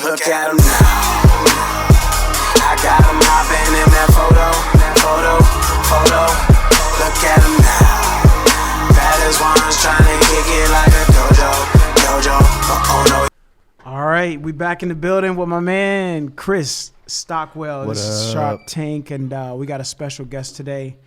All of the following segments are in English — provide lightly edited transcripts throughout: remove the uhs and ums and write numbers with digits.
Look at him now. I got him hopping in that photo. Look at him now. That is why I'm trying to kick it like a dojo. Oh no. All right, we back in the building with my man Chris Stockwell. This is SharpTank, and we got a special guest today.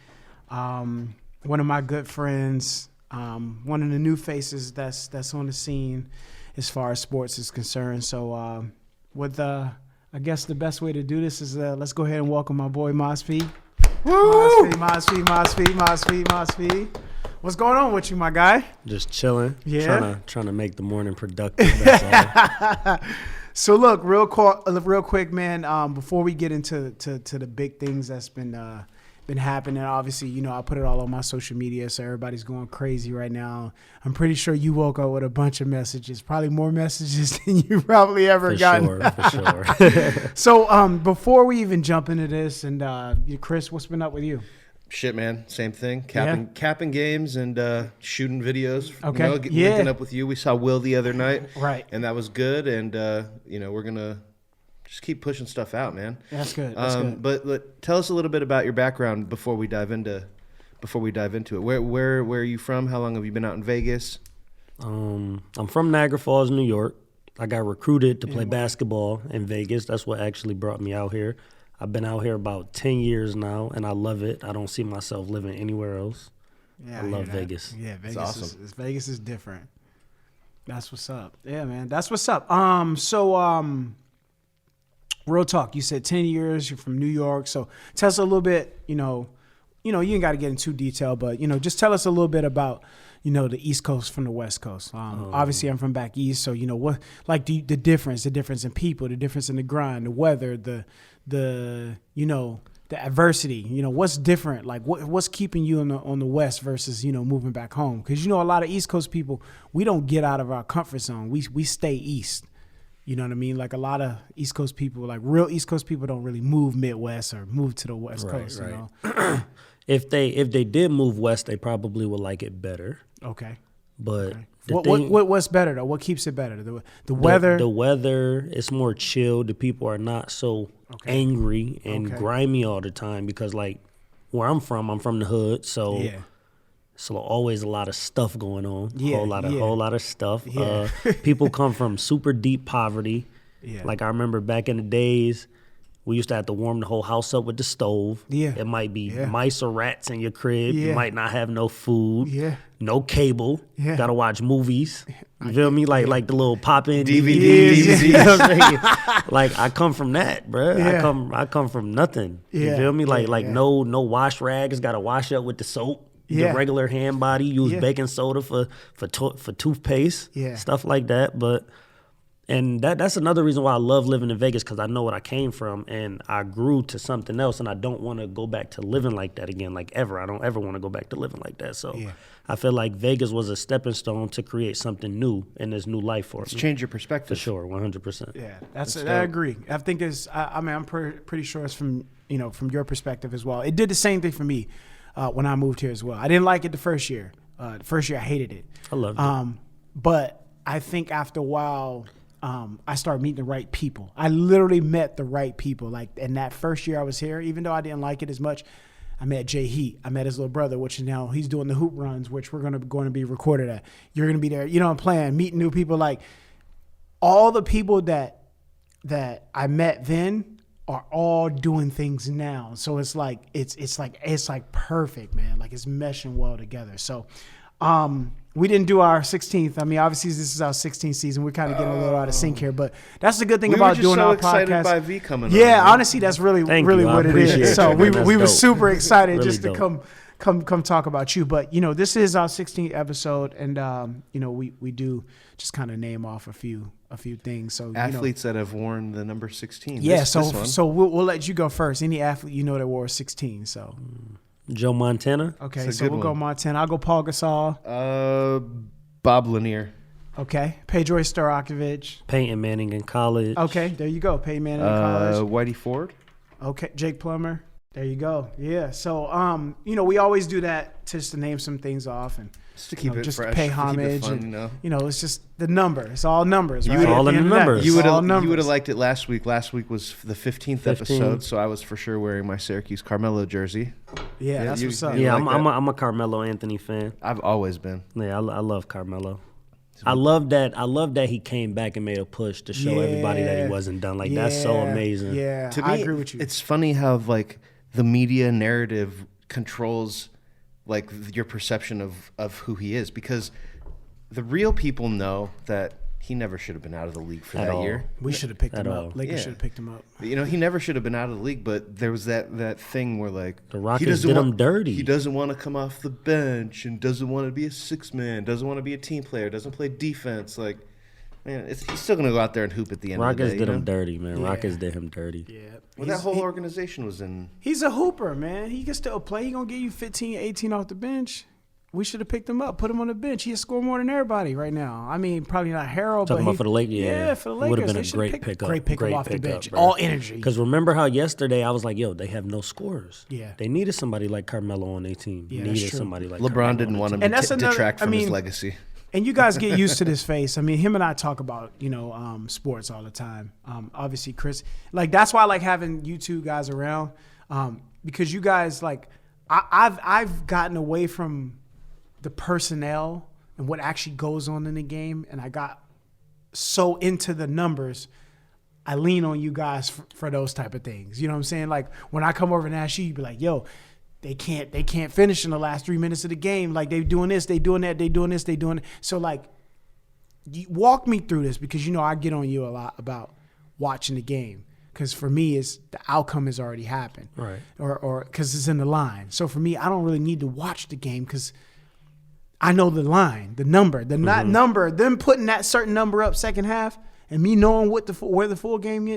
One of my good friends, one of the new faces that's on the scene as far as sports is concerned. So I guess the best way to do this is let's go ahead and welcome my boy Mosby. Woo! Mosby. What's going on with you, my guy? Just chilling. Yeah. Trying to make the morning productive. That's all. So look, real quick, man. Before we get into the big things that's been happening, obviously, you know, I put it all on my social media, so everybody's going crazy right now. I'm pretty sure you woke up with a bunch of messages, probably more messages than you probably ever gotten. For sure. So before we even jump into this, and Chris, what's been up with you? Shit, man. Same thing. Capping games and shooting videos. Okay. You know, linking up with you. We saw Will the other night. Right. And that was good. And, you know, we're going to just keep pushing stuff out, man. That's good. But tell us a little bit about your background before we dive into it. Where are you from? How long have you been out in Vegas? I'm from Niagara Falls, New York. I got recruited to play basketball in Vegas. That's what actually brought me out here. I've been out here about 10 years now, and I love it. I don't see myself living anywhere else. Yeah, I love Vegas. Yeah, Vegas it's awesome. Vegas is different. That's what's up. Yeah, man. That's what's up. Real talk. You said 10 years. You're from New York. So tell us a little bit, you ain't got to get into detail, but, just tell us a little bit about, the East Coast from the West Coast. Obviously, I'm from back East. So, what, like the difference in people, the difference in the grind, the weather, the adversity, what's different? Like what's keeping you on the West versus, moving back home? Because, a lot of East Coast people, we don't get out of our comfort zone. We stay East. You know what I mean? Like a lot of East Coast people, like real East Coast people don't really move Midwest or move to the West Coast, right. You know? If they did move west, they probably would like it better. Okay. But okay. What's better though? What keeps it better? The weather? The weather, it's more chill. The people are not so angry and grimy all the time because like where I'm from the hood, so so always a lot of stuff going on. Whole lot of stuff. Yeah. People come from super deep poverty. Yeah. Like I remember back in the days, we used to have to warm the whole house up with the stove. Yeah. It might be mice or rats in your crib. Yeah. You might not have no food. Yeah. No cable. Yeah. Gotta watch movies. You feel me? Like the little pop-in DVDs. You know what I'm saying? Like I come from that, bro. Yeah. I come from nothing. You Yeah. feel me? Like Yeah. no wash rags. Gotta wash up with the soap. Yeah. The regular hand body. Use baking soda for toothpaste. Yeah. Stuff like that. And that's another reason why I love living in Vegas, because I know what I came from and I grew to something else, and I don't want to go back to living like that again, like ever. I don't ever want to go back to living like that. So I feel like Vegas was a stepping stone to create something new in this new life for me. Change your perspective. For sure, 100%. Yeah, I agree. I think I'm pretty sure it's from your perspective as well. It did the same thing for me when I moved here as well. I didn't like it the first year. The first year I hated it. I loved it. But I think after a while, I started meeting the right people. I literally met the right people. Like in that first year I was here, even though I didn't like it as much, I met Jay Heat. I met his little brother, which is now he's doing the hoop runs, which we're going to be recorded at. You're going to be there. I'm playing, meeting new people. Like all the people that I met then are all doing things now. So it's like perfect, man. Like it's meshing well together. So we didn't do our 16th. I mean, obviously this is our 16th season. We're kind of getting a little out of sync here, but that's the good thing about doing our podcast. We were just so excited by V coming on. Yeah, honestly, that's really what it is. So we were super excited really just to come talk about you. But this is our 16th episode, and we do just kind of name off a few things. So athletes that have worn the number 16. Yeah, so we'll let you go first. Any athlete that wore 16. So. Joe Montana. Okay, so we'll go Montana. I'll go Paul Gasol. Bob Lanier. Okay. Pedro Stojakovic. Peyton Manning in college. Okay, there you go. Peyton Manning in college. Whitey Ford. Okay, Jake Plummer. There you go. Yeah. So, we always do that just to name some things off, and Just to keep it just fresh, to pay to keep it homage. fun, and, it's just the number. It's all numbers, right? would- all At the in end the of the day, numbers. it's You would all have numbers. liked it last week. Last week was the 15th 15. episode, so I was for sure wearing my Syracuse Carmelo jersey. Yeah, that's you- what's up. you Yeah, like I'm a Carmelo Anthony fan. I've always been. Yeah, I love Carmelo. I love that he came back and made a push to show everybody that he wasn't done. Like that's so amazing. Yeah, To me, I agree with you. It's funny how like the media narrative controls like your perception of who he is, because the real people know that he never should have been out of the league for At that all. year. We should have picked At him all. up. Lakers Yeah. should have picked him up. You know, he never should have been out of the league, but there was that thing where like The Rockets he doesn't did want- him dirty. He doesn't want to come off the bench and doesn't want to be a six man, doesn't want to be a team player, doesn't play defense. Like, man, he's still gonna go out there and hoop at the end of the Rockets day. did you him know? dirty, man. Yeah. Rockets did him dirty. Yeah. Well, that whole organization was in. He's a hooper, man. He can still play. He going to give you 15, 18 off the bench. We should have picked him up, put him on the bench. He has scored more than everybody right now. I mean, probably not Harold, Talking but about for the Lakers, yeah, for the Lakers. would have been They a should great pick- pickup. Great pickup off the pickup, bench. bro. All energy. Because remember how yesterday I was like, yo, they have no scorers. Yeah. They needed somebody like Carmelo on their team. Yeah, that's needed true. somebody like LeBron Carmelo didn't on want their him team. And to that's another- detract I from his mean, legacy. And you guys get used to this face. I mean, him and I talk about, sports all the time. Obviously, Chris, like that's why I like having you two guys around, because you guys like, I've gotten away from the personnel and what actually goes on in the game, and I got so into the numbers. I lean on you guys for those type of things. You know what I'm saying? Like when I come over and ask you, you be like, yo, they can't finish in the last 3 minutes of the game. Like they doing this, they doing that, they doing this, they doing it. So like, you walk me through this, because I get on you a lot about watching the game. Because for me, it's the outcome has already happened, Right. Or because it's in the line. So for me, I don't really need to watch the game because I know the line, the number, not number. Them putting that certain number up second half, and me knowing where the full game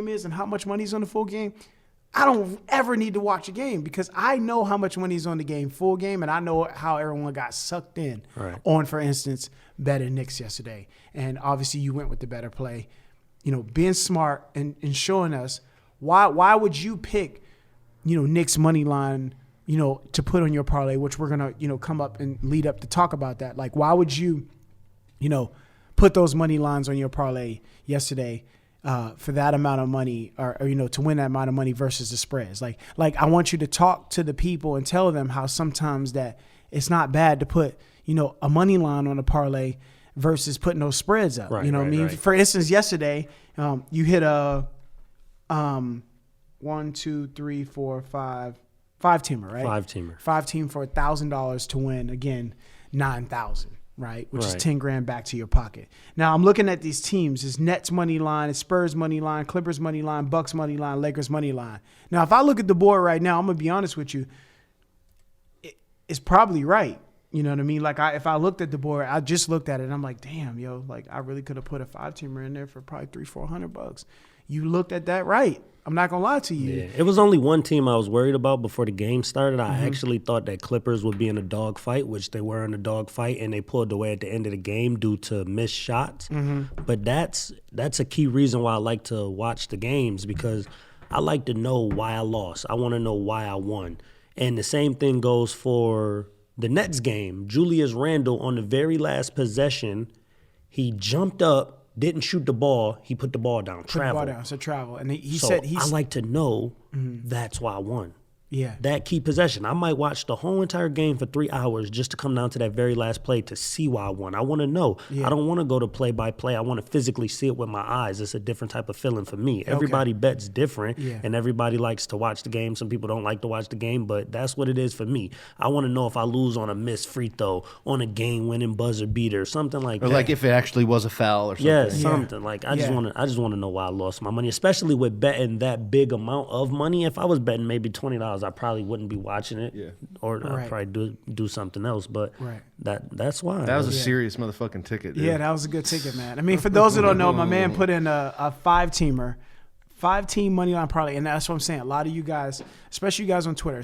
is and how much money's on the full game. I don't ever need to watch a game because I know how much money's on the game, full game, and I know how everyone got sucked in on, for instance, betting Knicks yesterday. And obviously you went with the better play. Being smart and showing us why would you pick, Knicks money line, to put on your parlay, which we're going to, come up and lead up to talk about that. Like, why would you, put those money lines on your parlay yesterday for that amount of money or, to win that amount of money versus the spreads? Like I want you to talk to the people and tell them how sometimes that it's not bad to put, a money line on a parlay versus putting those spreads up. Right, You know what I mean? right. For instance, yesterday, you hit a 1, 2, 3, 4, 5 teamer, right? 5-teamer. 5 team for $1,000 to win, again, 9,000, right? Which is Right. 10 grand back to your pocket. Now I'm looking at these teams. It's Nets money line, it's Spurs money line, Clippers money line, Bucks money line, Lakers money line. Now, if I look at the board right now, I'm gonna be honest with you, it's probably right. You know what I mean? Like if I looked at the board, I just looked at it and I'm like, damn, yo, like I really could have put a 5-teamer in there for probably $300-$400. You looked at that right. I'm not gonna lie to you. Yeah. It was only one team I was worried about before the game started. I Mm-hmm. actually thought that Clippers would be in a dog fight, which they were in a dog fight, and they pulled away at the end of the game due to missed shots. Mm-hmm. But that's a key reason why I like to watch the games, because I like to know why I lost. I want to know why I won. And the same thing goes for the Nets game. Julius Randle, on the very last possession, he jumped up, didn't shoot the ball. He put the ball down. Put the Travel. ball down, so travel. And he So said I like to know that's why I won. yeah. That key possession. I might watch the whole entire game for 3 hours just to come down to that very last play to see why I won. I want to know. Yeah. I don't want to go to play by play. I want to physically see it with my eyes. It's a different type of feeling for me. Everybody bets different, Yeah. and everybody likes to watch the game. Some people don't like to watch the game, but that's what it is for me. I want to know if I lose on a missed free throw, on a game-winning buzzer beater, something like Or that. like if it actually was a foul or something. Yeah, something like I just Yeah. want to know why I lost my money, especially with betting that big amount of money. If I was betting maybe $20, I probably wouldn't be watching it, or Right. I'd probably do something else. But Right. that's why That was a serious motherfucking ticket, dude. Yeah, that was a good ticket, man. I mean, for those who don't know, my man put in a 5-teamer, 5-team money line parlay, and that's what I'm saying. A lot of you guys, especially you guys on Twitter,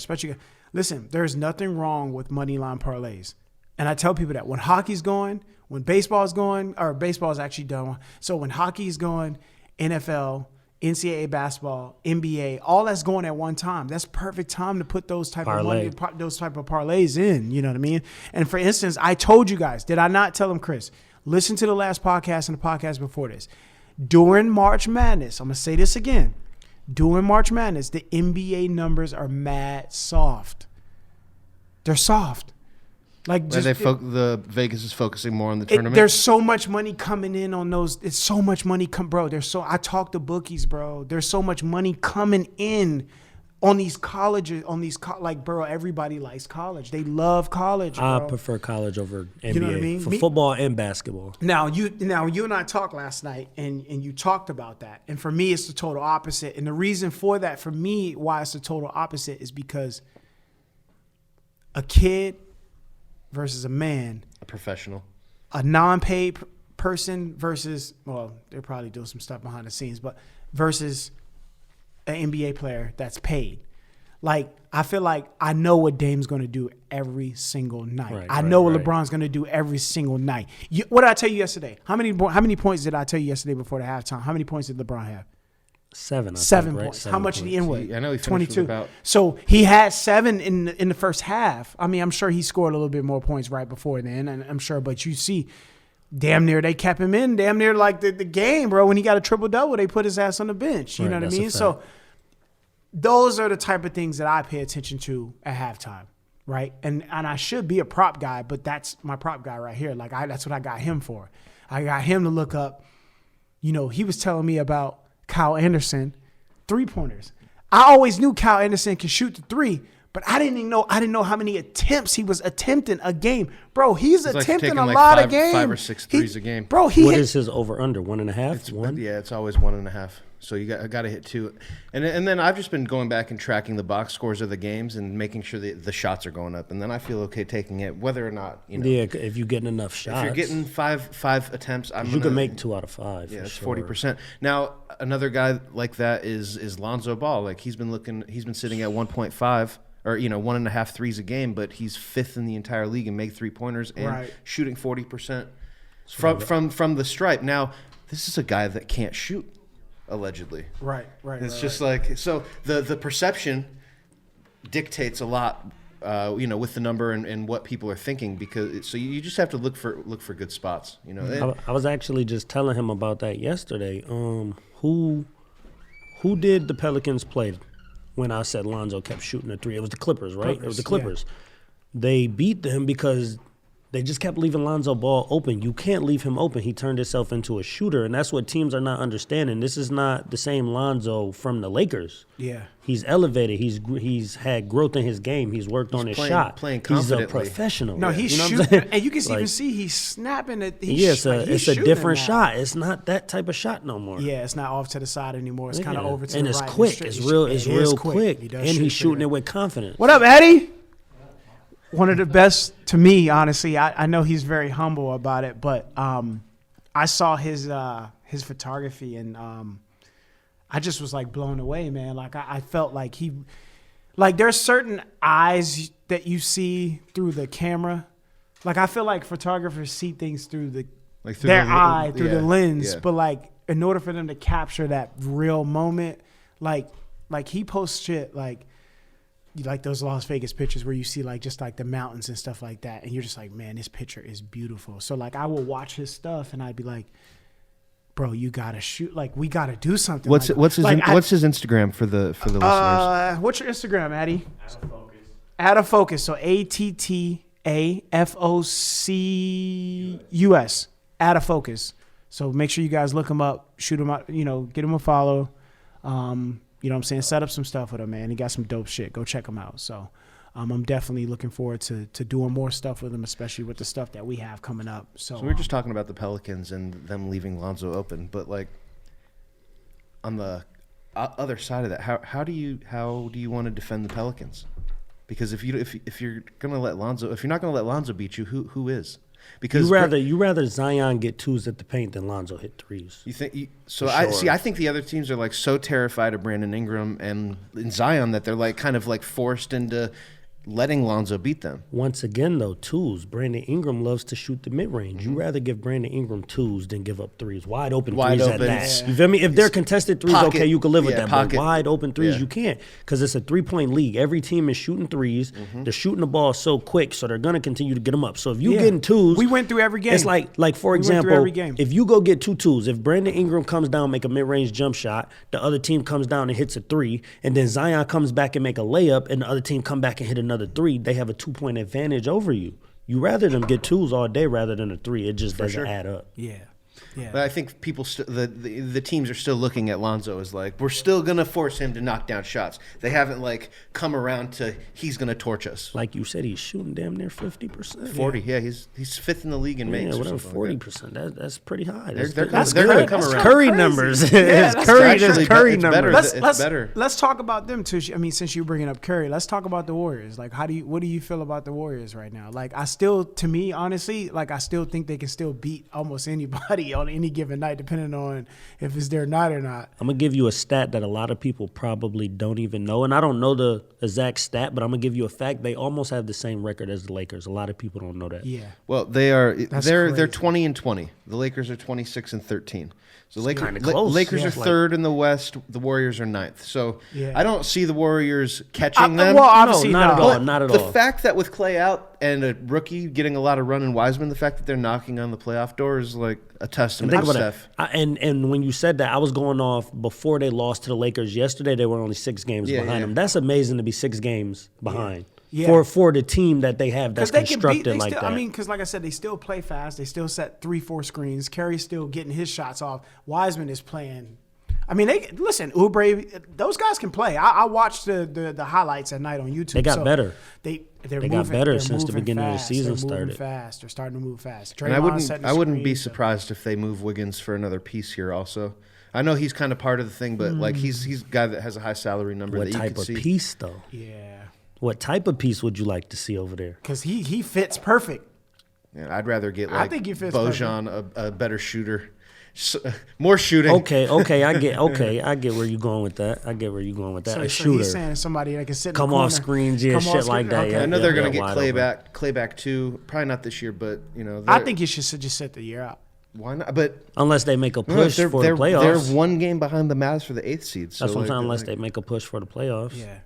listen, there's nothing wrong with money line parlays. And I tell people that when hockey's going, when baseball's going, or baseball's actually done, so when hockey's going, NFL, NCAA basketball, NBA, all that's going at one time. That's perfect time to put those type of money, those type of parlays in. You know what I mean? And for instance, I told you guys, did I not tell them, Chris? Listen to the last podcast and the podcast before this. During March Madness, I'm gonna say this again. During March Madness, the NBA numbers are mad soft. They're soft. Like just, the Vegas is focusing more on the tournament. There's so much money coming in on those. It's so much money bro. I talk to bookies, bro. There's so much money coming in on these colleges. Bro, everybody likes college. They love college. Bro. I prefer college over NBA. You know what I mean? For football and basketball. Now you and I talked last night, and you talked about that. And for me, it's the total opposite. And the reason for that, for me, why it's the total opposite is because a kid versus a man, a professional, a non-paid person versus, well, they're probably doing some stuff behind the scenes, but versus an NBA player that's paid. Like, I feel like I know what Dame's going to do every single night. I know what LeBron's going to do every single night. What did I tell you yesterday? How many points did I tell you yesterday before the halftime? How many points did LeBron have? 7 points. Right? How much did he end with? I know he finished 22. with about. So he had 7 in the first half. I mean, I'm sure he scored a little bit more points right before then, and I'm sure. But you see, damn near they kept him in. Damn near like the game, bro. When he got a triple double, they put his ass on the bench. You know what I mean? So those are the type of things that I pay attention to at halftime, right? And I should be a prop guy, but that's my prop guy right here. Like that's what I got him for. I got him to look up. You know, he was telling me about Kyle Anderson, 3-pointers. I always knew Kyle Anderson could shoot the 3, but I didn't know how many attempts he was attempting a game. Bro, he's attempting a lot of games. 5 or 6 threes a game. Bro, what is his over under? 1.5? 1? Yeah, it's always 1.5. So you got to hit 2. And then I've just been going back and tracking the box scores of the games and making sure the shots are going up. And then I feel okay taking it, whether or not, you know. Yeah, if you're getting enough shots. If you're getting five attempts, you can make 2 out of 5. Yeah, it's sure. 40%. Now, another guy like that is Lonzo Ball. Like he's been sitting at 1.5 or 1.5 threes a game, but he's 5th in the entire league in make 3-pointers and shooting 40% from the stripe. Now, this is a guy that can't shoot. Allegedly. Right. It's just like, so the perception dictates a lot, with the number and what people are thinking, because so you just have to look for good spots, I was actually just telling him about that yesterday. Who did the Pelicans play when I said Lonzo kept shooting a 3? It was the Clippers, right? It was the Clippers. Yeah. They beat them because they just kept leaving Lonzo Ball open. You can't leave him open. He turned himself into a shooter, and that's what teams are not understanding. This is not the same Lonzo from the Lakers. Yeah. He's elevated. He's had growth in his game. He's worked on his shot. Playing confidently. He's a professional. No, he's shooting, and you can even see he's snapping it. It's a different shot. It's not that type of shot no more. Yeah, it's not off to the side anymore. It's kind of over to and the right. And it's quick. It's real quick. And he's shooting it with confidence. What up, Eddie? One of the best to me, honestly. I know he's very humble about it, but I saw his photography, and I just was like blown away, man. Like I felt like there's certain eyes that you see through the camera. Like I feel like photographers see things through the lens, but like in order for them to capture that real moment, like he posts shit like those Las Vegas pictures where you see like just like the mountains and stuff like that, and you're just like, man, this picture is beautiful. So like I will watch his stuff and I'd be like, bro, you gotta shoot. Like we gotta do something. What's his Instagram for the listeners? What's your Instagram, Addy? Out of focus. So ATTAFOCUS. Out of focus. So make sure you guys look him up, shoot him out, get him a follow. You know what I'm saying? Set up some stuff with him, man. He got some dope shit. Go check him out. So I'm definitely looking forward to doing more stuff with him, especially with the stuff that we have coming up. So we were just talking about the Pelicans and them leaving Lonzo open, but like on the other side of that, how do you want to defend the Pelicans? Because if you're not gonna let Lonzo beat you, who is? Because you rather Zion get 2s at the paint than Lonzo hit 3s. You think so? I think the other teams are like so terrified of Brandon Ingram and Zion that they're like kind of like forced into letting Lonzo beat them. Once again, though, twos. Brandon Ingram loves to shoot the mid-range. You rather give Brandon Ingram twos than give up threes. Wide open Wide threes open. at that. You feel me? If they're contested threes, Pocket. okay, you can live with Yeah, that. pocket. But wide open threes, Yeah. you can't, because it's a three-point league. Every team is shooting threes. They're shooting the ball so quick, so they're going to continue to get them up. So if you getting twos, We went through every game. It's like for We went through example, every game. if you go get two twos, if Brandon Ingram comes down, make a mid-range jump shot, the other team comes down and hits a three, and then Zion comes back and make a layup, and the other team come back and hit another three, they have a 2-point advantage over you. You rather them get twos all day rather than a three. It just doesn't add up. Yeah. Yeah. But I think people, the teams are still looking at Lonzo as like, we're still going to force him to knock down shots. They haven't like come around to he's going to torch us. Like you said, he's shooting damn near 50%. 40, yeah, he's fifth in the league in makes. Yeah, or whatever, something like 40%. That's pretty high. They're That's gonna good. come That's around. Curry Crazy. numbers. Yeah, It's that's Curry. actually That's Curry it's better. numbers. It's better. Let's talk about them too. I mean, since you're bringing up Curry, let's talk about the Warriors. Like, what do you feel about the Warriors right now? Like, to me, honestly, like I still think they can still beat almost anybody on any given night, depending on if it's their night or not. I'm going to give you a stat that a lot of people probably don't even know. And I don't know the exact stat, but I'm going to give you a fact. They almost have the same record as the Lakers. A lot of people don't know that. Yeah. Well, they're crazy. 20 and 20. The Lakers are 26 and 13. So kinda close. Lakers Yeah. are third in the West. The Warriors are ninth. So Yeah. I don't see the Warriors catching them. Well, obviously not at all. But Not at the all. fact that with Clay out and a rookie getting a lot of run in Wiseman, the fact that they're knocking on the playoff door is like a testament Think to about that. Steph. And when you said that, I was going off before they lost to the Lakers yesterday. They were only 6 games Yeah, behind yeah. them. That's amazing to be 6 games behind Yeah. for the team that they have that's constructed like that. I mean, because like I said, they still play fast. They still set 3-4 screens. Curry's still getting his shots off. Wiseman is playing. I mean, Oubre, those guys can play. I watched the highlights at night on YouTube. They got better. They got moving, better they're since the moving beginning of the fast. season They're moving started. fast. They're starting to move fast. And Draymond's setting the I wouldn't be screens. surprised if they move Wiggins for another piece here also. I know he's kind of part of the thing, but like he's a guy that has a high salary number What that you type can of see. piece, though? Yeah, What type of piece would you like to see over there? because he fits perfect. Yeah, I'd rather get I like think he fits Bojan, a better shooter, more shooting. Okay, I get where you're going with that. A So shooter. he's saying somebody that can sit in Come the corner. off screens, yeah, Come shit off like screen? that, Okay. yeah. I know they're gonna get wide Clay open. back too. Probably not this year, but you know. I think you should just sit the year out. why not? But Unless they make a no, push for the playoffs. They're one game behind the Mavs for the 8th seed. So That's what I'm like, saying. Unless like, they make a push for the playoffs. Yeah,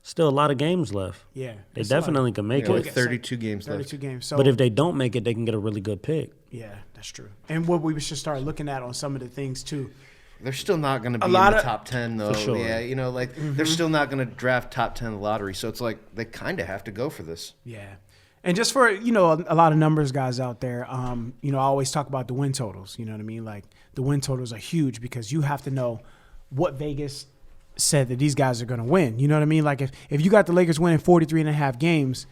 Still a lot of games left. yeah. They It's a lot. definitely can make yeah, it. like 32 games left. 32 games. So, But if they don't make it, they can get a really good pick. yeah, that's true. And what we should start looking at on some of the things too. They're still not going to be in lot the of- top 10 though. sure. Yeah, you know, like they're still not going to draft top 10 in the lottery. So it's like they kind of have to go for this. Yeah. And just for, a lot of numbers guys out there, I always talk about the win totals. You know what I mean? Like the win totals are huge because you have to know what Vegas said that these guys are going to win. You know what I mean? Like if you got the Lakers winning 43 and a half games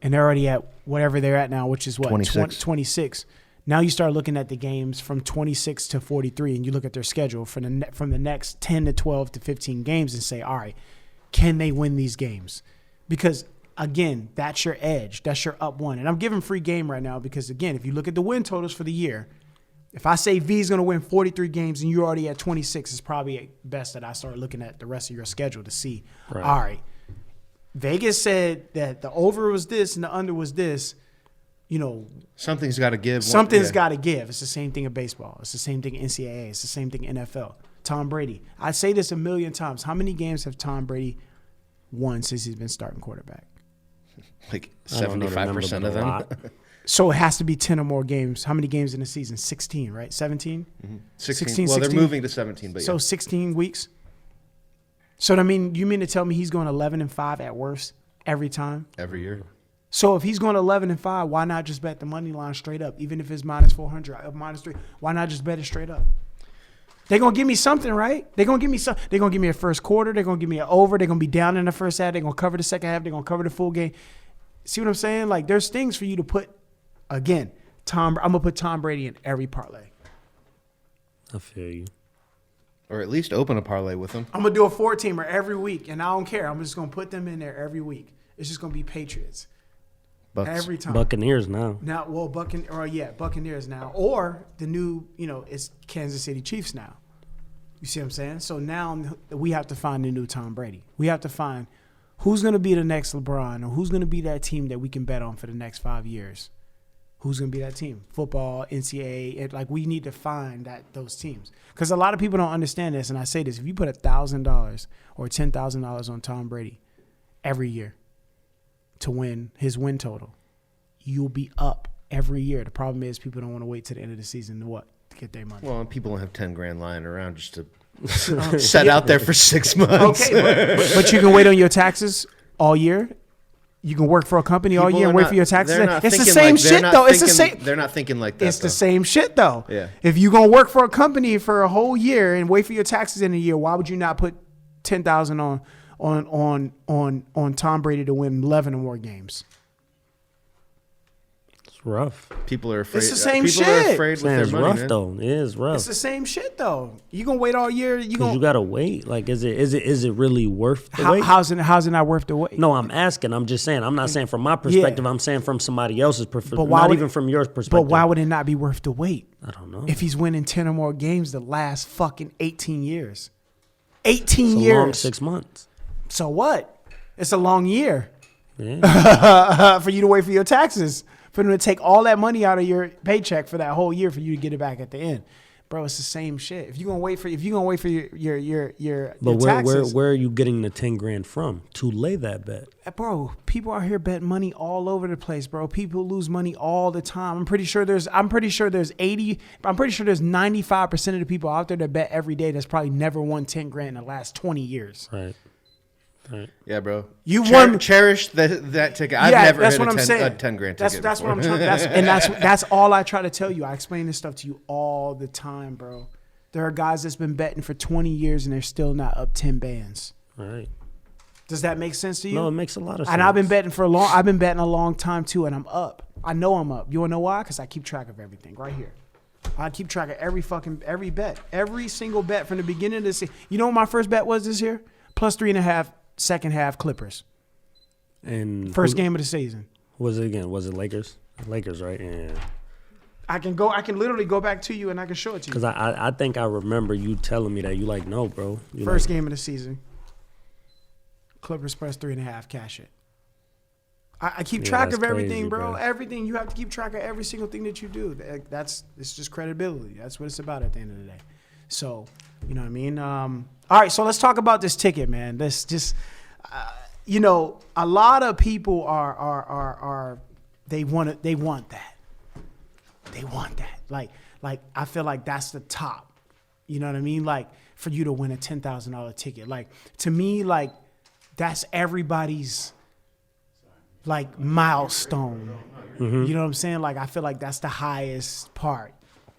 and they're already at whatever they're at now, which is what? 26. 26. Now you start looking at the games from 26 to 43 and you look at their schedule from the next 10 to 12 to 15 games and say, all right, can they win these games? Because again, that's your edge. That's your up one. And I'm giving free game right now because, again, if you look at the win totals for the year, if I say V is going to win 43 games and you're already at 26, it's probably best that I start looking at the rest of your schedule to see, Right. all right, Vegas said that the over was this and the under was this. Something's got to give. Something's Yeah. got to give. It's the same thing in baseball. It's the same thing in NCAA. It's the same thing in NFL. Tom Brady. I say this a million times. How many games have Tom Brady won since he's been starting quarterback? Like I don't know the number, 75% but of a them. lot. So it has to be 10 or more games. How many games in a season? 16, right? 17? 16. Well, they're 16. moving to 17, but So yeah. 16 weeks. So you mean to tell me he's going 11-5 at worst every time? Every year. So if he's going 11-5, why not just bet the money line straight up, even if it's minus 400, minus 3? Why not just bet it straight up? They're gonna give me something, right? They're gonna give me some. They're gonna give me a first quarter. They're gonna give me an over. They're gonna be down in the first half. They're gonna cover the second half. They're gonna cover the full game. See what I'm saying? Like there's things for you to put. Again, I'm gonna put Tom Brady in every parlay. I feel you. Or at least open a parlay with them. I'm gonna do a 4-teamer every week, and I don't care. I'm just gonna put them in there every week. It's just gonna be Patriots Bucks. every time. Buccaneers now. Now, well, Buccaneers now, or the new, it's Kansas City Chiefs now. You see what I'm saying? So now we have to find a new Tom Brady. We have to find who's going to be the next LeBron, or who's going to be that team that we can bet on for the next 5 years? Who's going to be that team? Football, NCAA, like we need to find those teams. Because a lot of people don't understand this, and I say this, if you put $1,000 or $10,000 on Tom Brady every year to win his win total, you'll be up every year. The problem is people don't want to wait to the end of the season to get their money. Well, people don't have 10 grand lying around just to set out there for 6 months. Okay, but you can wait on your taxes all year. You can work for a company all year and wait for your taxes. It's the same shit, though. It's the same. They're not thinking like that. It's the same shit, though. Yeah. If you're gonna work for a company for a whole year and wait for your taxes in a year, why would you not put $10,000 on Tom Brady to win 11 or more games? It's rough. People are afraid. It's the same people shit. are afraid with their It's money, rough man. though. It is rough. It's the same shit, though. You gonna wait all year? You Because you gotta wait. Like, is it really worth the wait? how's it not worth the wait? No, I'm asking. I'm just saying. I'm not saying from my perspective. I'm saying from somebody else's perspective. But why Not would even from your perspective. But why would it not be worth the wait? I don't know. If he's winning 10 or more games the last fucking 18 years. 18 it's a years. long 6 months. So what? It's a long year Yeah. for you to wait for your taxes, for them to take all that money out of your paycheck for that whole year for you to get it back at the end. Bro, it's the same shit. If you're gonna wait for your But taxes, where are you getting the 10 grand from to lay that bet? bro, people out here bet money all over the place, bro. People lose money all the time. I'm pretty sure there's 95% of the people out there that bet every day that's probably never won 10 grand in the last 20 years. Right. Right. Yeah, bro. You won. Cherish that ticket. I've never that's hit what I'm saying. a 10 grand ticket. That's what I'm before. trying. That's all I try to tell you. I explain this stuff to you all the time, bro. There are guys that's been betting for 20 years and they're still not up 10 bands. Right. Does that make sense to you? No, it makes a lot of sense. And I've been betting a long time too, and I'm up. I know I'm up. You wanna know why? Because I keep track of everything right here. I keep track of every bet, every single bet from the beginning of the season. You know what my first bet was this year? +3.5 second half Clippers. And First game of the season. Who was it again? Was it Lakers? Lakers, right? Yeah. I can literally go back to you and I can show it to you. Because I think I remember you telling me that. You like, no, bro. First game of the season. Clippers +3.5, cash it. I keep track of everything, crazy, bro. bro. Everything. You have to keep track of every single thing that you do. It's just credibility. That's what it's about at the end of the day. So, you know what I mean? All right, so let's talk about this ticket, man. Let's just, a lot of people are they want that. They want that. Like I feel like that's the top. You know what I mean? Like for you to win a $10,000 ticket. Like to me, like that's everybody's like milestone. Mm-hmm. You know what I'm saying? Like I feel like that's the highest part.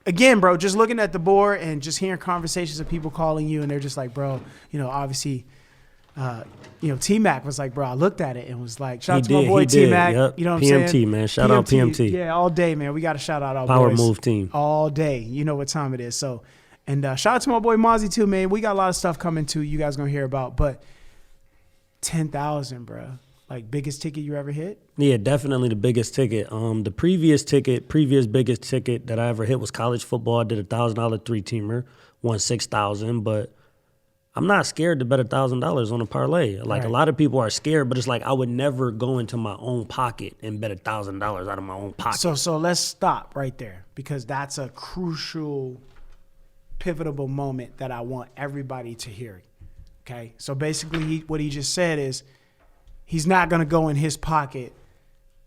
Again, bro, just looking at the board and just hearing conversations of people calling you and they're just like, bro, obviously, T-Mac was like, bro, I looked at it and was like, shout out to my boy T-Mac. Yep. You know what I'm saying? PMT, man. Shout out PMT. Yeah, all day, man. We got to shout out our Power boys. Move team. All day. You know what time it is. So, and shout out to my boy Mozzie too, man. We got a lot of stuff coming too. You guys going to hear about, but 10,000, bro. Like biggest ticket you ever hit? Yeah, definitely the biggest ticket. The previous biggest ticket that I ever hit was college football. I did a $1,000 3-teamer, won $6,000. But I'm not scared to bet $1,000 on a parlay. Like Right. a lot of people are scared, but it's like I would never go into my own pocket and bet $1,000 out of my own pocket. So let's stop right there because that's a crucial, pivotal moment that I want everybody to hear. Okay, so basically what he just said is he's not going to go in his pocket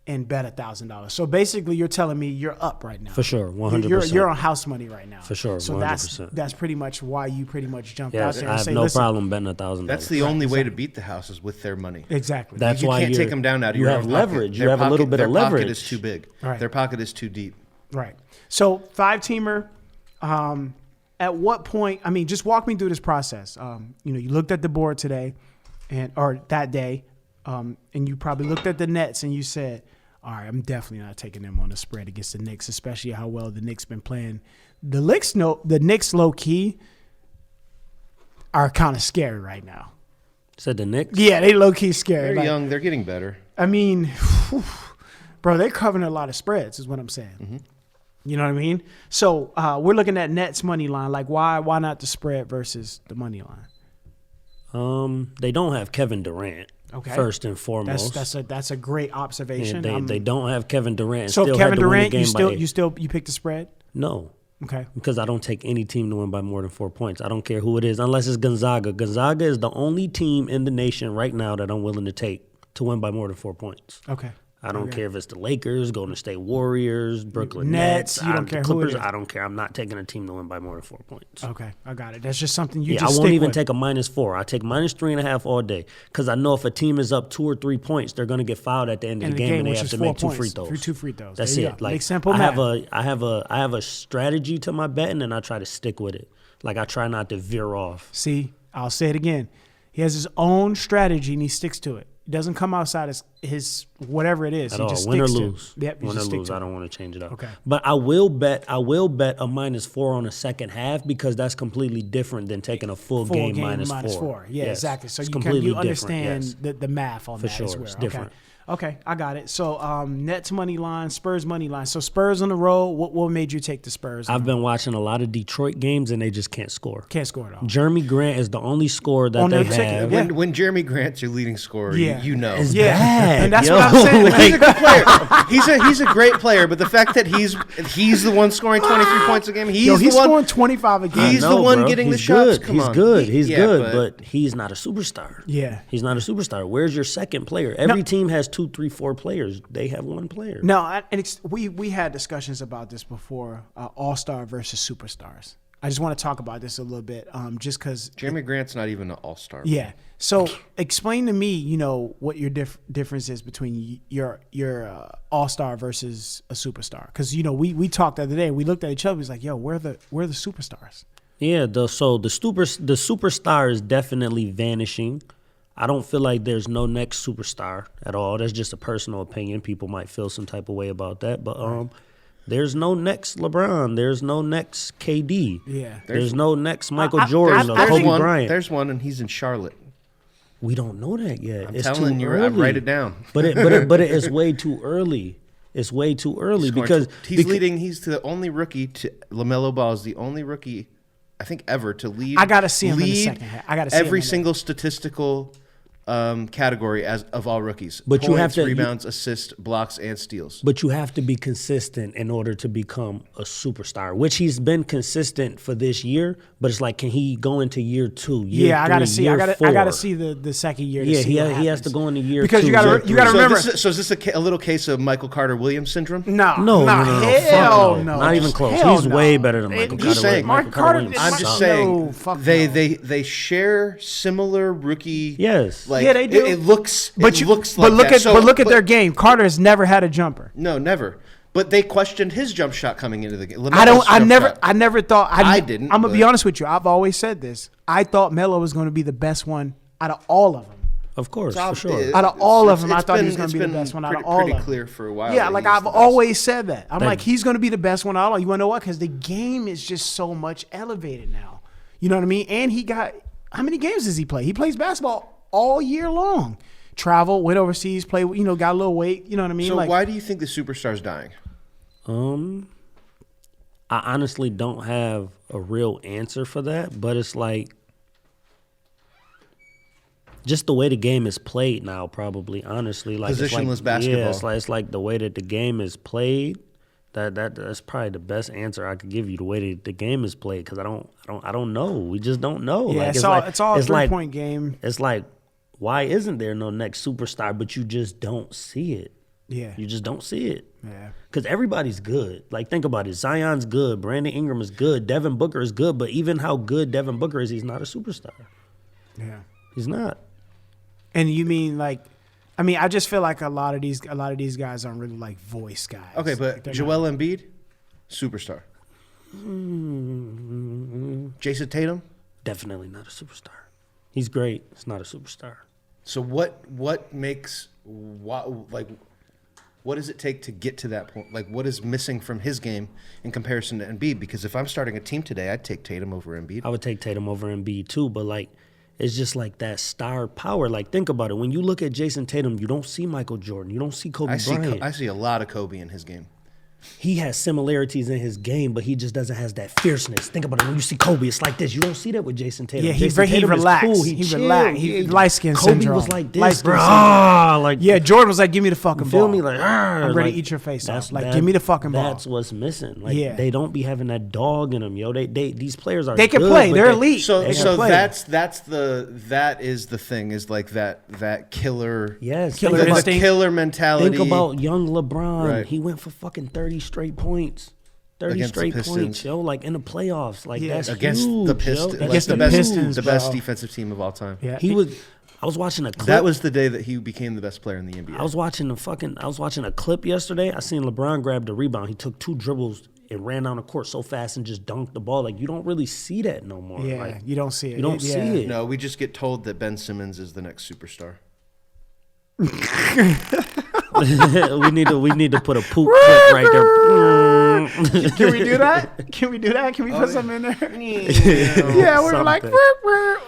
and bet $1,000. So basically, you're telling me you're up right now. For sure, 100%. You're on house money right now. For sure, so 100%. that's pretty much why you pretty much jumped Yeah, out there I and have say, no listen, problem betting $1,000. That's the only way to beat the house is with their money. Exactly. That's You why can't you're- take them down out of you your have own leverage. pocket. You have a little bit of Their leverage. pocket is too big. Right. Their pocket is too deep. Right. So 5-teamer. At what point? I mean, just walk me through this process. You looked at the board today, or that day, and you probably looked at the Nets and you said, all right, I'm definitely not taking them on the spread against the Knicks, especially how well the Knicks been playing. The Knicks low key are kind of scary right now. Said the Knicks? Yeah, they low key scary. They're young. They're getting better. I mean, bro, they're covering a lot of spreads, is what I'm saying. Mm-hmm. You know what I mean? So we're looking at Nets money line. Like, why not the spread versus the money line? They don't have Kevin Durant. Okay. First and foremost. That's a great observation. And they don't have Kevin Durant. And So still if Kevin had to win Durant, the game you pick the spread? No. Okay. Because I don't take any team to win by more than 4 points. I don't care who it is, unless it's Gonzaga. Gonzaga is the only team in the nation right now that I'm willing to take to win by more than 4 points. Okay. I don't care if it's the Lakers, Golden State Warriors, Brooklyn Nets. Nets. You don't care the Clippers. who it is. I don't care. I'm not taking a team to win by more than 4 points. Okay, I got it. That's just something you Yeah, just I stick won't even with. take a -4. I take -3.5 all day because I know if a team is up 2 or 3 points, they're going to get fouled at the end of the game, and they which have is to 4 make 2 points. free throws. Two free throws. That's There you it. go. Like Make simple I math. have a strategy to my betting, and I try to stick with it. Like I try not to veer off. See, I'll say it again. He has his own strategy and he sticks to it. He doesn't come outside his whatever it is. At he all, just win or sticks to lose. it. Yep, you Win or just stick lose. to I it. don't want to change it up. Okay. But I will bet a -4 on the second half because that's completely different than taking a full game -4. Yeah, Yes. exactly. So It's you completely different, understand yes. the math on For that sure, as well. it's different. Okay, I got it. So Nets money line, Spurs money line. So Spurs on the road. What made you take the Spurs? I've been watching a lot of Detroit games and they just can't score. Can't score at all. Jeremy Grant is the only scorer that On they the second- have. yeah. When Jeremy Grant's your leading scorer, Yeah. you know. It's Yeah, bad, and that's yo. what I'm saying. Like, He's a good player. He's a great player, but the fact that he's the one scoring 23 points a game, he's Yo, the he's one scoring 25 a game. He's I know, the one bro. getting the He's shots. good. Come He's on. good. He's Yeah, good, but he's not a superstar. Yeah. He's not a superstar. Where's your second player? Every team has 2, 3, 4 players. They have one player. No, we had discussions about this before. All-star versus superstars. I just want to talk about this a little bit, just because. Jeremy Grant's not even an all-star. Yeah. So explain to me, what your difference is between your all-star versus a superstar. Because we talked the other day. We looked at each other. We was like, yo, we're the superstars. Yeah. The superstar is definitely vanishing. I don't feel like there's no next superstar at all. That's just a personal opinion. People might feel some type of way about that, but there's no next LeBron. There's no next KD. Yeah. There's no next Michael Jordan or There's Kobe one. Bryant. There's one, and he's in Charlotte. We don't know that yet. I'm It's telling too you, early. write it down. But it is way too early. It's way too early because he's leading. He's the only rookie to LaMelo Ball is the only rookie, I think, ever to lead. I gotta see him in the second half. I gotta see him every in single statistical category as of all rookies. But points, you have to- rebounds, assists, blocks, and steals. But you have to be consistent in order to become a superstar, which he's been consistent for this year. But it's like, can he go into year 2? Year I gotta 3, see. year I 4? gotta see the second year. To Yeah, see he what has happens. to go into year because 2. you gotta year you gotta 3. remember. So is this a little case of Michael Carter-Williams syndrome? No, No, hell fuck no, not even close. Hell He's no. way better than Michael just Carter. saying. Michael Mark Carter- Williams I'm Fuck just sucks. no, saying fuck they share similar rookie. Yes. like Yeah, they do. It looks. But it looks like but look that. at So- but look at their game. Carter has never had a jumper. No, never. But they questioned his jump shot coming into the game. I LaMelo's jump shot. I never thought. I didn't, I'm gonna be but- honest with you. I've always said this. I thought Melo was going to be the best one out of all of them. Of course, for sure. Out of all of them, I It's thought he been- was going it's to be the been best one out of pretty- all of Pretty them. clear for a while. Yeah, that like he's I've the best. always said that. I'm Thank like, he's going to be the best one out of all. You want to know what? Because the game is just so much elevated now. You know what I mean? And he got how many games does he play? He plays basketball all year long. Travel, went overseas, play. Got a little weight. You know what I mean? So like, why do you think the superstar's dying? I honestly don't have a real answer for that, but it's like just the way the game is played now. Probably, honestly, like Positionless it's like, basketball. Yeah, it's like the way that the game is played. That's probably the best answer I could give you. The way that the game is played, because I don't know. We just don't know. yeah, like, it's all a it's like 3-point game. It's like, why isn't there no next superstar? But you just don't see it. Yeah, You just don't see it. yeah. Because everybody's good. Like, think about it. Zion's good. Brandon Ingram is good. Devin Booker is good. But even how good Devin Booker is, he's not a superstar. Yeah. He's not. And you mean I just feel like a lot of these guys aren't really like voice guys. Okay, Like, but they're Joel Embiid, superstar. Jason Tatum. Definitely not a superstar. He's great. He's not a superstar. So what makes what does it take to get to that point? Like, what is missing from his game in comparison to Embiid? Because if I'm starting a team today, I'd take Tatum over Embiid. I would take Tatum over Embiid too, but like, it's just like that star power. Like, think about it. When you look at Jason Tatum, you don't see Michael Jordan. You don't see Kobe Bryant. I see a lot of Kobe in his game. he has similarities in his game, but he just doesn't have that fierceness. Think about it. When you see Kobe, it's like this. You don't see that with Jason Tatum. Yeah, Jason he Tatum is relaxed. cool. He chill. relaxed. He light skin Kobe syndrome. was like this, Light-skin bro. syndrome. Like Yeah, Jordan was like, "Give me the fucking feel ball." me? Like I'm ready like, to eat your face that's- off. Like, that- give me the fucking ball. That's what's missing. Like Yeah. they don't be having that dog in them, yo. They these players are They can good, play. but They're they- elite. So They can so play. that is the thing, is like that killer Yes, Killer think about, instinct. killer mentality. think about young LeBron. Right. He went for fucking 30 straight points. 30 Against the straight Pistons. points, yo. Like in the playoffs, like Yeah. that's against huge, the yo. Pistons, That's like Against the the best, Pistons, the best bro. defensive team of all time. Yeah, He was. I was watching a clip. That was the day that he became the best player in the NBA. I was watching a clip yesterday. I seen LeBron grab the rebound. He took 2 dribbles and ran down the court so fast and just dunked the ball. Like you don't really see that no more. Yeah, Like, you don't see it. you don't see Yeah. it. No, we just get told that Ben Simmons is the next superstar. we need to put a poop clip right there. Can we do that? Can we do that? Can we put something in there? Yeah. Yeah, we were like, Something.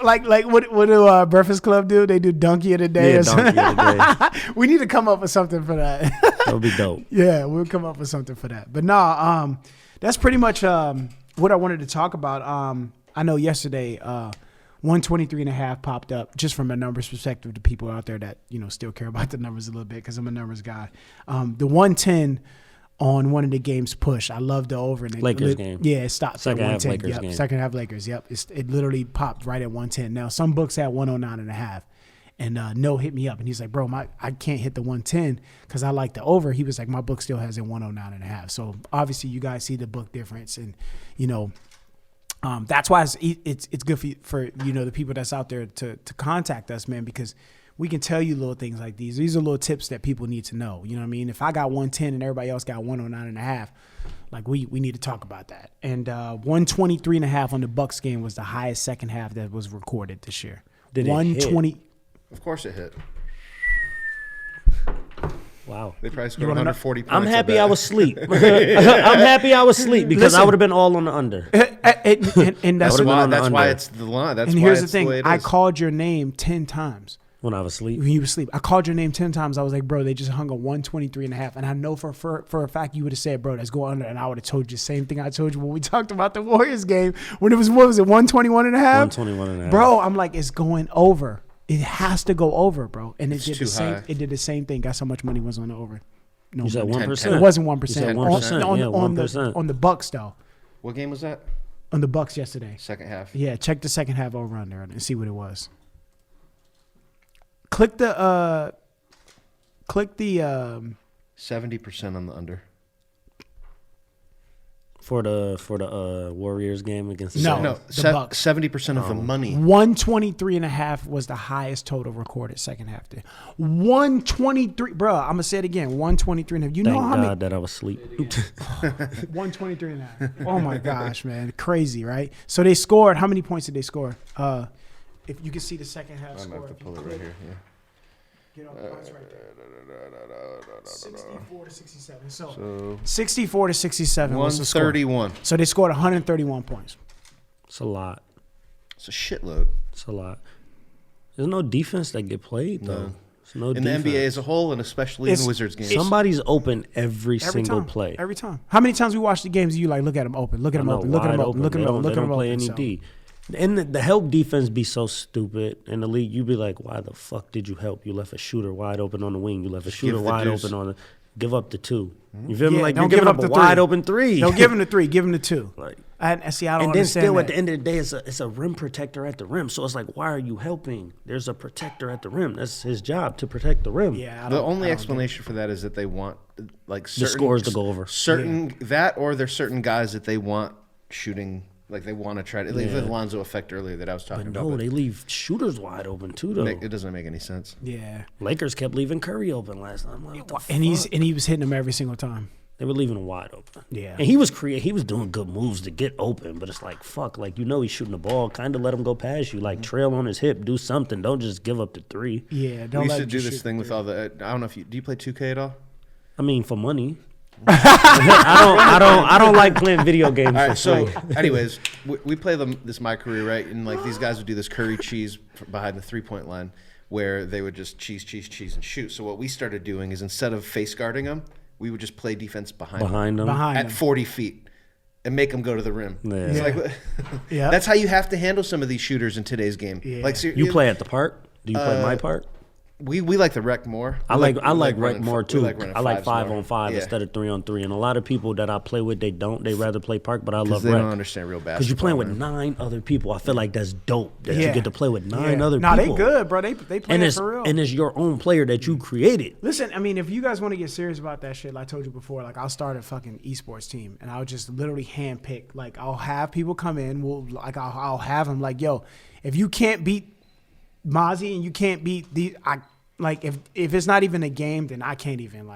like what do Breakfast Club do? They do Donkey of the Day. Yeah, or something. donkey of the day. We need to come up with something for that. That would be dope. Yeah, we'll come up with something for that. But nah, that's pretty much what I wanted to talk about. I know yesterday 123.5 popped up, just from a numbers perspective to people out there that, you know, still care about the numbers a little bit, because I'm a numbers guy. The 110 on one of the games push. I love the over. And Lakers game. Yeah, it stopped Second at half 110. Lakers Yep, game. second half Lakers. Yep, it literally popped right at 110. Now some books had 109.5. And No hit me up, and he's like, "Bro, I can't hit the 110 because I like the over." He was like, "My book still has it 109.5." So obviously, you guys see the book difference, and you know, that's why it's good for you know, the people that's out there to contact us, man, because we can tell you little things like these. These are little tips that people need to know. You know what I mean? If I got 110 and everybody else got 109.5, like we need to talk about that. And 123.5 on the Bucks game was the highest second half that was recorded this year. Did it hit? 120. Of course it hit. Wow. They probably scored wanna know- 140 points. I'm happy I bet. was asleep. I'm happy I was asleep because I Listen. would have been all on the under. And that's would've been on the That's why under. it's the line. That's and why here's the it's thing. way it I is. called your name 10 times When I was asleep. when you were asleep. I called your name 10 times. I was like, bro, they just hung a 123.5. And I know for a fact you would have said, bro, let's go under. And I would have told you the same thing I told you when we talked about the Warriors game when it was, what was it, 121.5? 121.5. Bro, I'm like, it's going over. It has to go over, bro. And it did too the same. high. It did the same thing. Guess how much money was on the over? No, You said money. 1%. It wasn't 1%. You said On- 1%. on, Yeah, on 1%. on the Bucks though. What game was that? On the Bucks yesterday. Second half. Yeah, check the second half over under and see what it was. Click the 70% on the under. For the Warriors game against the No. Celtics. the Bucks. 70% of the money. 123.5 was the highest total recorded second half there. 123, bro. I'm gonna say it again. 123.5. You know Thank how God many? that I was asleep. 123.5. Oh my gosh, man, crazy, right? So they scored. How many points did they score? If you can see the second half I'm score. going to if pull you it right click, here. Yeah. Get all the points right there. 64 to 67. So So 64 to 67 was the score. 131. So they scored 131 points. It's a lot. It's a shitload. It's a lot. There's no defense that get played though. There's no In defense. the NBA as a whole, and especially in It's- Wizards games. Somebody's open every single time. play. Every time. How many times we watch the games? You like look at them open. Look at them I know, open. Look at them wide open. Look at They them don't- open. they Look at don't them play open. any So- D. And the help defense be so stupid in the league. You be like, why the fuck did you help? You left a shooter wide open on the wing. You left a shooter give the wide deuce. open on the. Give up the 2. You feel me? Yeah, Like don't you're give giving up up the a wide three. open 3. Don't give him the 3. Give him the 2. Like, I see. I don't and then understand still that. at the end of the day, it's a rim protector at the rim. So it's like, why are you helping? There's a protector at the rim. That's his job, to protect the rim. Yeah. I The don't- only I don't explanation for that is that they want like certain scores to go over. Certain that, or there's certain guys that they want shooting. Like they want to try to, like the Alonzo effect earlier that I was talking But about. no, but they leave shooters wide open too, though. it doesn't make any sense. Yeah. Lakers kept leaving Curry open last night. I'm like, what the And fuck? he was hitting them every single time. They were leaving him wide open. Yeah. And he was doing good moves to get open, but it's like, fuck, like, you know he's shooting the ball, kind of let him go past you. Like, trail on his hip, do something. Don't just give up the 3. Yeah. Don't We used let to him do just this shoot thing the with all the. I don't know if you do you play 2K at all? I mean, for money. I don't like playing video games All for right, so free. anyways, we play this My Career, right? And like these guys would do this curry cheese behind the 3-point line where they would just cheese and shoot. So what we started doing is instead of face guarding them, we would just play defense behind them. at 40 feet and make them go to the rim. Yeah. It's like, Yeah. that's how you have to handle some of these shooters in today's game. Yeah. Like, You play at the park? Do you play my park? We like the rec more. I like rec running more too. running I like fives 5-on-5 Yeah. instead of 3-on-3. And a lot of people that I play with, they rather play park. But I love Because they rec don't understand real basketball. because you're playing with man. 9 other people. I feel like that's dope that Yeah. you get to play with 9 Yeah. other Nah, people. they good, bro. They play and it it's for real. and it's your own player that you created. Listen, I mean, if you guys want to get serious about that shit, like I told you before, like I'll start a fucking esports team, and I'll just literally handpick. Like I'll have people come in. I'll have them like, yo, if you can't beat Mozzie and you can't beat if it's not even a game, then I can't even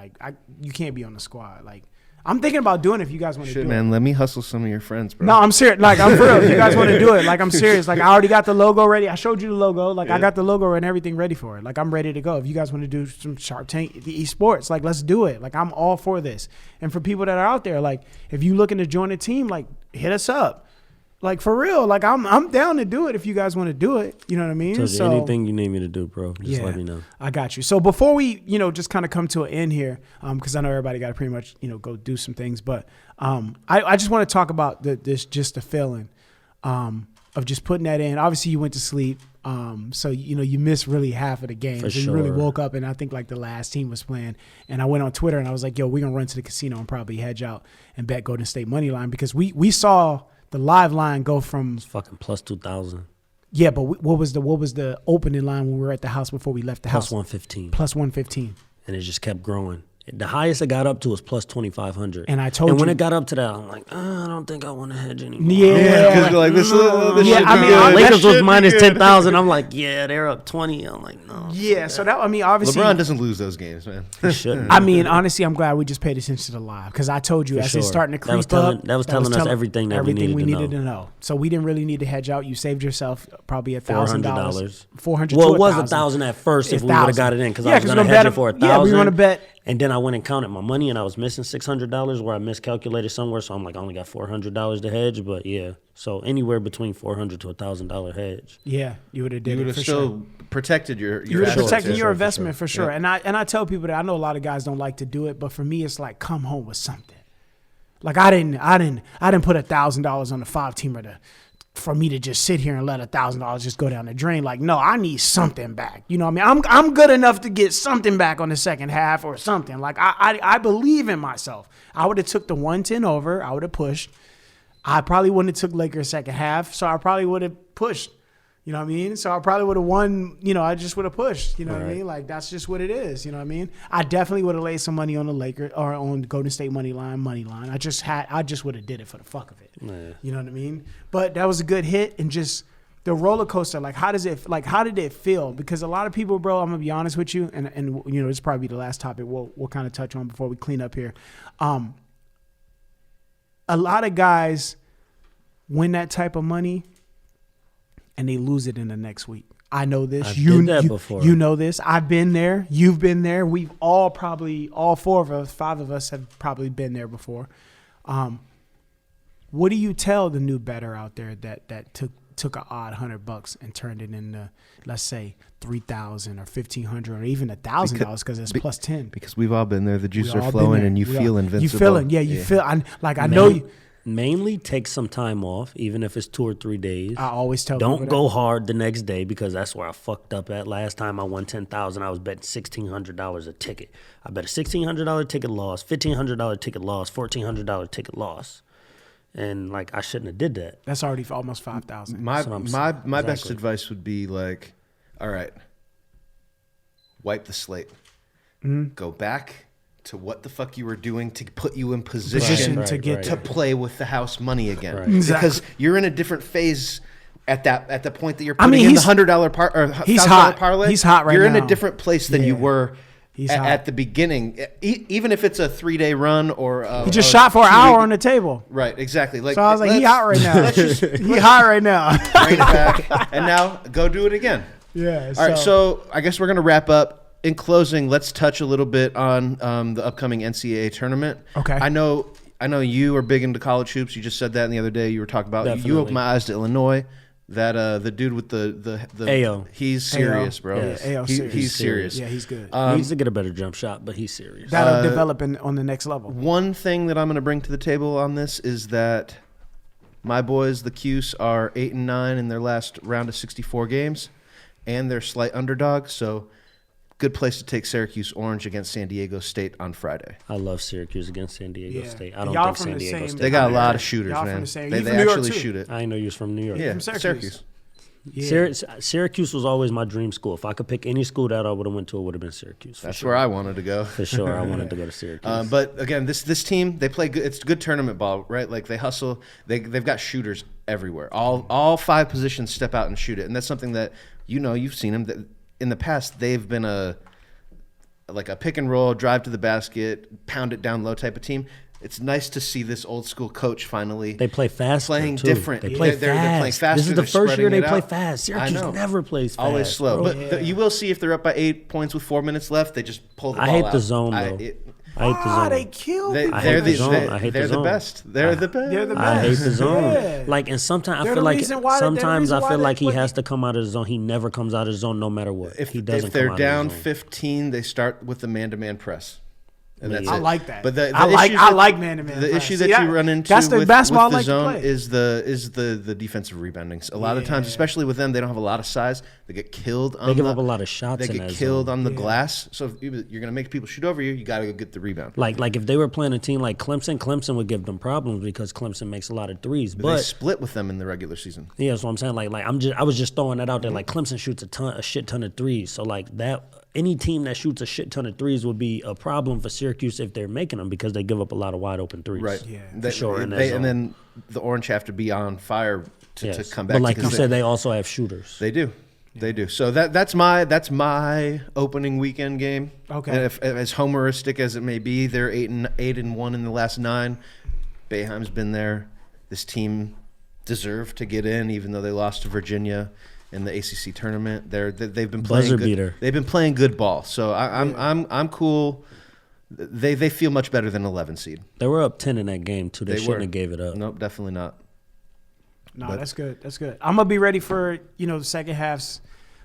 you can't be on the squad. Like I'm thinking about doing it if you guys want to do Shit, it. man, let me hustle some of your friends, bro. No, I'm serious. Like I'm for real. If you guys want to do it, like I'm serious. Like I already got the logo ready. I showed you the logo. Like I got the logo and everything ready for it. Like I'm ready to go. If you guys want to do some SharpTank esports, like let's do it. Like I'm all for this. And for people that are out there, like if you looking to join a team, like hit us up. Like for real. Like I'm down to do it if you guys want to do it. You know what I mean? So anything you need me to do, bro, just let me know. I got you. So before we, just kind of come to an end here, because I know everybody got to pretty much, go do some things, but I just want to talk about the feeling of just putting that in. Obviously, you went to sleep, so you missed really half of the game. For so you really sure. woke up, and I think like the last team was playing, and I went on Twitter and I was like, "Yo, we're gonna run to the casino and probably hedge out and bet Golden State Moneyline," because we saw the live line go from It's fucking plus 2,000. yeah, but what was the opening line when we were at the house before we left the Plus house? 115. Plus 115. And it just kept growing. The highest it got up to was plus 2,500. And I told And when you- it got up to that, I'm like, I don't think I want to hedge anymore. Yeah. Because you're like, this Yeah, should I be mean, good. Lakers That was should be minus good. 10,000. I'm like, yeah, they're up 20. I'm like, no. Yeah, so that obviously LeBron doesn't lose those games, man. He shouldn't. I mean, honestly, I'm glad we just paid attention to the live because I told you For as sure. it's starting to creep That was telling- up. that was telling us everything that we needed to know. So we didn't really need to hedge out. You saved yourself probably $1,000. $400. $400. Well, to it was $1,000 1,000 at first if It's we would have 1,000. got it in because Yeah, I was 'cause going we're to hedge gonna it for bet- yeah, we 1,000. wanna bet- And then I went and counted my money and I was missing $600 where I miscalculated somewhere. So I'm like, I only got $400 to hedge. But yeah, so anywhere between $400 to $1,000 hedge. Yeah, you would have did You would it have for sure. still protected your You would have assets. protected Yeah, your for investment for sure. Yeah. And I tell people that I know a lot of guys don't like to do it, but for me, it's like come home with something. Like I didn't put $1,000 on the 5-teamer for me to just sit here and let $1,000 just go down the drain. Like, no, I need something back. You know what I mean? I'm good enough to get something back on the second half or something. Like I believe in myself. I would have took the 110 over. I would have pushed. I probably wouldn't have took Lakers second half, so I probably would have pushed. You know what I mean? So I probably would have won, I just would have pushed. You know what I mean? Like, that's just what it is. You know what I mean? I definitely would have laid some money on the Lakers or on Golden State money line. I just would have did it for the fuck of it. Yeah. You know what I mean? But that was a good hit and just the roller coaster. Like, how did it feel? Because a lot of people, bro, I'm going to be honest with you. And this is probably the last topic we'll kind of touch on before we clean up here. A lot of guys win that type of money and they lose it in the next week. I know this. I've did that before. You know this. I've been there. You've been there. We've all 5 of us have probably been there before. What do you tell the new bettor out there that took an odd $100 and turned it into, let's say, $3,000 or $1,500 or even $1,000 because it's plus 10? Because we've all been there. The juices We are all been flowing there. and you We feel all- invincible. You feeling, yeah, you feel. I know you. Mainly take some time off, even if it's 2 or 3 days. I always tell Don't people go hard the next day because that's where I fucked up at. Last time I won 10,000, I was betting $1,600 a ticket. I bet a $1,600 ticket loss, $1,500 ticket loss, $1,400 ticket loss, and like I shouldn't have did that. That's already almost 5,000. My That's what I'm saying. my best Exactly. advice would be like, all right, wipe the slate. Mm-hmm. Go back to what the fuck you were doing to put you in Position position to get to play with the house money again. Right. Exactly. Because you're in a different phase at the point that you're I putting mean, in the he's- $100 or he's $1,000 hot. parlay. He's hot right You're in now. a different place than you Yeah. were He's hot. at the beginning. Even if it's a 3-day run or He just shot for an hour on the table. Right, exactly. Like, So I was like, he let's- hot right now. Let's just He hot right now. bring it back, and now go do it again. Yeah. All right, so I guess we're going to wrap up. In closing, let's touch a little bit on the upcoming NCAA tournament. Okay. I know you are big into college hoops. You just said that the other day. You were talking about you Definitely. opened my eyes to Illinois. That the dude with the Ayo. He's serious, bro. Yeah, Ayo's He- serious. He's serious. Yeah, he's good. He needs to get a better jump shot, but he's serious. That'll develop on the next level. One thing that I'm going to bring to the table on this is that my boys, the Cuse, are 8-9 in their last round of 64 games, and they're slight underdogs. So, good place to take Syracuse Orange against San Diego State on Friday. I love Syracuse against San Diego Yeah. State. I don't Y'all think from San the Diego same- State. They got a lot of Y'all shooters, from man. the same- They you from New York, actually too? shoot it. I didn't know you was from New York. Yeah, from Syracuse. Syracuse. Yeah. Syracuse was always my dream school. If I could pick any school that I would have went to, it would have been Syracuse. For That's sure. where I wanted to go. For sure, I wanted to go to Syracuse. But again, this team, they play good. It's good tournament ball, right? Like they hustle. They've got shooters everywhere. All 5 positions step out and shoot it, and that's something that you've seen them. That in the past they've been a pick and roll, drive to the basket, pound it down low type of team. It's nice to see this old school coach finally. They play fast. playing too. different. They play They're fast. playing faster. This is the They're first year spreading they it play out. fast. I Syracuse know. never plays fast. Always slow. bro. But you will see if they're up by 8 points with 4 minutes left, they just pull the ball I hate out. the zone, though. I hate the zone. They killed me. I hate the zone. I hate the they're the zone. best. They're the best. They're the best. I hate the zone. Yeah. Like, and sometimes I They're feel the like reason why- they're the sometimes reason I why feel they- like he what- has to come out of the zone. He never comes out of the zone, no matter what. He doesn't. If they're come out down of the zone. 15, they start with the man-to-man press. And that's I it. like that. But the I like issues that- man-to-man The press. issue See, that you run into that's the with basketball I the like to zone play. is the defensive rebounding. A lot of times, Yeah. especially with them, they don't have a lot of size. They get killed. They give up a lot of shots They in get that killed zone. on the glass. So if you're going to make people shoot over you, you got to go get the rebound. Like if they were playing a team like Clemson would give them problems because Clemson makes a lot of threes. But But they split with them in the regular season. yeah, that's what I'm saying. I was just throwing that out there. Like Clemson shoots a shit ton of threes. So like that, any team that shoots a shit ton of threes would be a problem for Syracuse if they're making them because they give up a lot of wide open threes. Right. Yeah. For sure. in that And zone. then the Orange have to be on fire to Yes. come back. But like because you said, they also have shooters. They do. They do. So that's my opening weekend game. Okay. And if, as homeristic as it may be, they're 8-1 in the last 9. Boeheim's been there. This team deserved to get in, even though they lost to Virginia in the ACC tournament. They've been playing Buzzer good, beater. They've been playing good ball. So I'm cool. They feel much better than 11 seed. They were up 10 in that game too. They shouldn't were. have gave it up. Nope, definitely not. No, But- that's good. That's good. I'm gonna be ready for the second halves.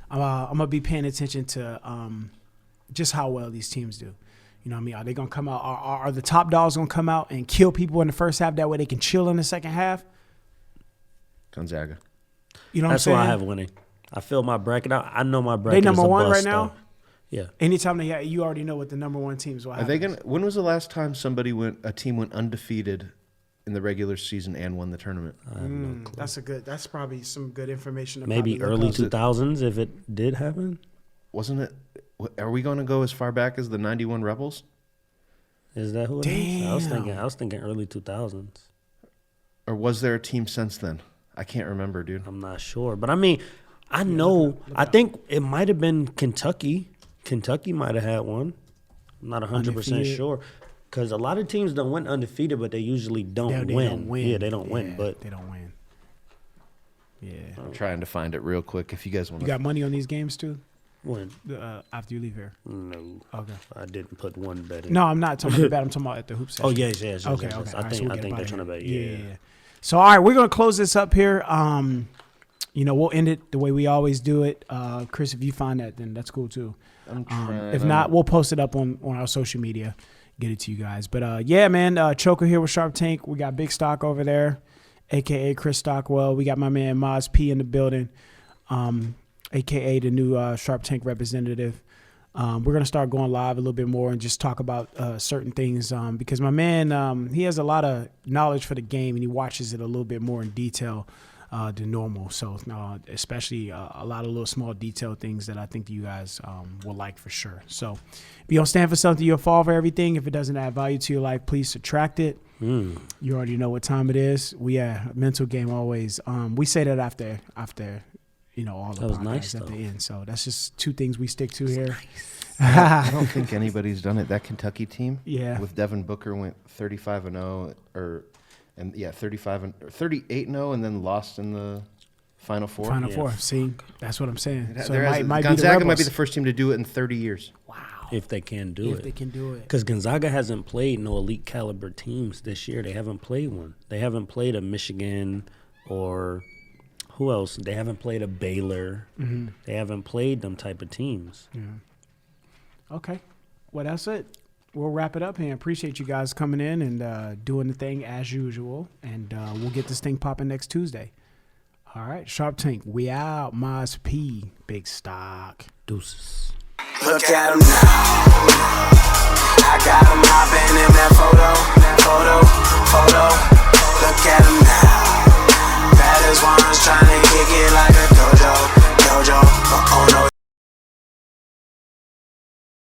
I'm gonna be paying attention to just how well these teams do. You know what I mean? Are they gonna come out? Are the top dogs gonna come out and kill people in the first half? That way they can chill in the second half. Gonzaga. You know That's what I'm why saying? I have winning. I feel my bracket out. I know my bracket. They number is a one bust, right now? though. Yeah. Anytime you already know what the number one teams will Are have. they gonna? When was the last time a team went undefeated in the regular season and won the tournament? That's probably some good information. To Maybe probably look early up. 2000s if it did happen. Wasn't it? Are we going to go as far back as the '91 Rebels? Is that who it is? Damn. I was thinking early 2000s. Or was there a team since then? I can't remember, dude. I'm not sure, but I mean, I know. I think it might have been Kentucky. Kentucky might have had one. I'm not 100% Undefeated. sure because a lot of teams don't win undefeated, but they usually don't They win. don't win. Yeah, they don't win, Yeah, but they don't win. Yeah. I'm trying to find it real quick. If you guys want You to, got money on these games too? when After you leave here? no, Okay. I didn't put one bet in. No, I'm not talking about that. I'm talking about at the hoop session. Oh yes. Okay, yes. okay. I All right, so think we'll I get think up they're outta trying to here. bet. Yeah. So all right, we're gonna close this up here. We'll end it the way we always do it. Chris, if you find that, then that's cool too. I'm trying. If not, we'll post it up on our social media, get it to you guys. But yeah, man, Choco here with SharpTank. We got Big Stock over there, aka Chris Stockwell. We got my man Maz P in the building, aka the new SharpTank representative. We're gonna start going live a little bit more and just talk about certain things because my man he has a lot of knowledge for the game and he watches it a little bit more in detail than normal. So especially a lot of little small detailed things that I think you guys will like for sure. So if you don't stand for something, you'll fall for everything. If it doesn't add value to your life, please subtract it. You already know what time it is. Mental game always. We say that after all the That was podcasts nice, at though. the end. So that's just 2 things we stick to here. I don't think anybody's done it. That Kentucky team, Yeah. with Devin Booker went 35-0 38-0, and then lost in the Final Four. Final Yeah. Four. See, that's what I'm saying. So There it has- might be the Gonzaga might be Rebels. the first team to do it in 30 years. Wow. If they can do If it. they can do it. Because Gonzaga hasn't played no elite caliber teams this year. They haven't played one. They haven't played a Michigan or Who else? They haven't played a Baylor. Mm-hmm. They haven't played them type of teams. Okay. Well, that's it. We'll wrap it up here. Appreciate you guys coming in and doing the thing as usual. And we'll get this thing popping next Tuesday. All right. SharpTank, we out. Maz P. Big Stock. Deuces. Look at him now. I got him hopping